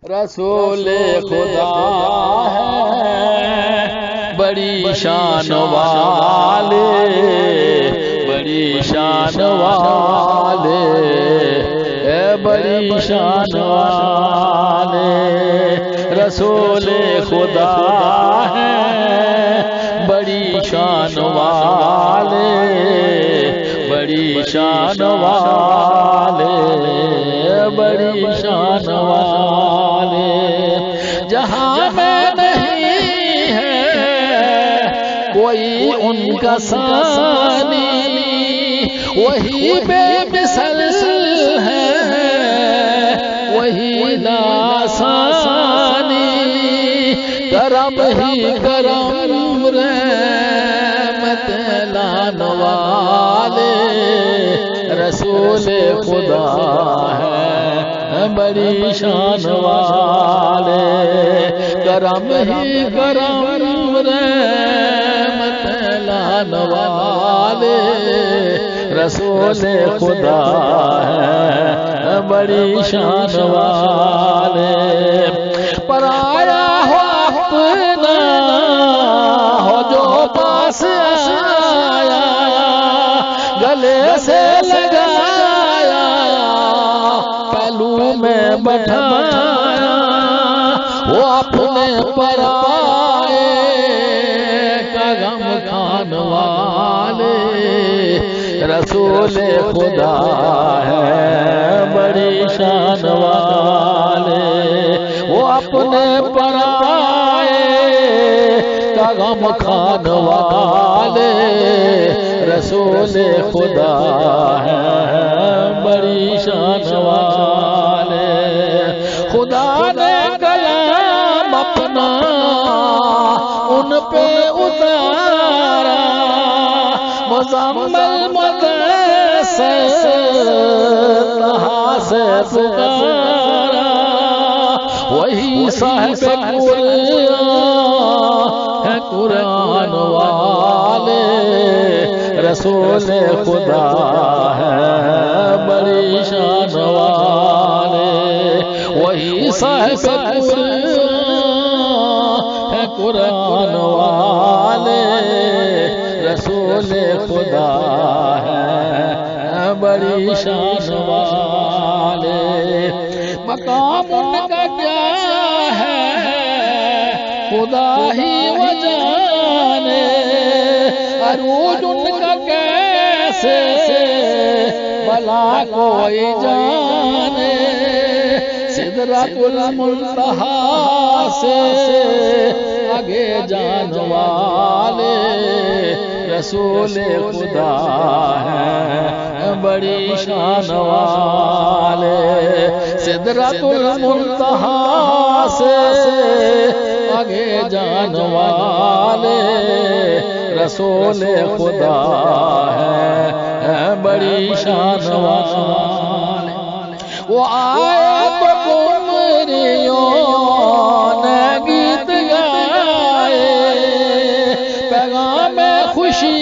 رسول خدا ہے بڑی شان والے، بڑی شان والے، بڑی شان والے، رسول خدا ہے بڑی شان والے، بڑی شان والے، بڑی شان والے، جہاں میں نہیں ہے کوئی ان کا ثانی، وہی بے مثل ہے، وہی ثانی، کرم ہی کرم رحمت لان والے، رسول خدا ہے بڑی شان والے، کرم ہی کرم رحمت لان والے، رسول خدا ہے بڑی شان والے، پرایا ہو اپنا ہو جو پاس آیا، گلے سے لگایا، پہلو میں بٹھایا، وہ اپنے پرائے کا غم کھان والے، رسول خدا ہے بڑی شان والے، وہ اپنے پرائے کا غم کھان والے، رسول خدا ہے بڑی شان والے، خدا نے کلام اپنا ان پہ اتارا، مزمل مدثر طہا سے پکارا، وہی صاحب قرآن ہے قرآن والے، رسول خدا ہے بڑی شان والے، وہی صاحب قرآن ہے قرآن والے، رسول خدا ہے بڑی شان والے، مقام ان کا کیا ہے خدا ہی وہ جانے، عروج ان کا کیسے بلا کوئی جانے، سدرۃ المنتہا سے آگے جان والے، رسول خدا ہے بڑی شان والے، سدرۃ المنتہا سے آگے جان والے، رسول خدا ہے بڑی شان والے، وہ آئے تو قمریوں نے گیت گائے، پیغام خوشی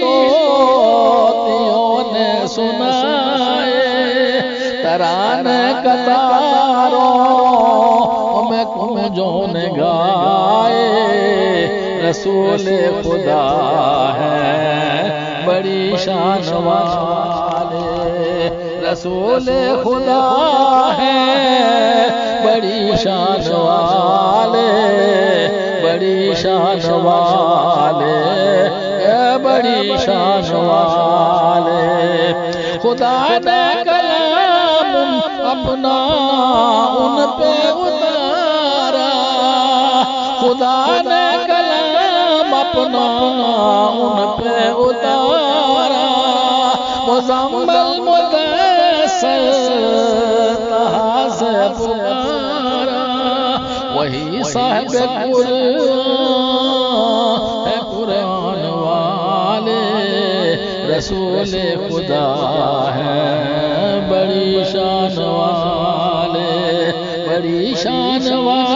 طوطیوں نے سنائے، ترانے قطاروں میں کمجوں نے گائے، رسول خدا ہے بڑی شان والے، رسول خدا ہے بڑی شان والے، بڑی شان والے، بڑی شان والے، خدا نے کلام اپنا ان پہ اتارا، خدا نے کلام اپنا ان پہ اتارا، مزمل مدثر طہا سے پکارا، وہی صاحب قرآن ہے قرآن والے، رسول خدا ہے بڑی شان والے، بڑی شان والے۔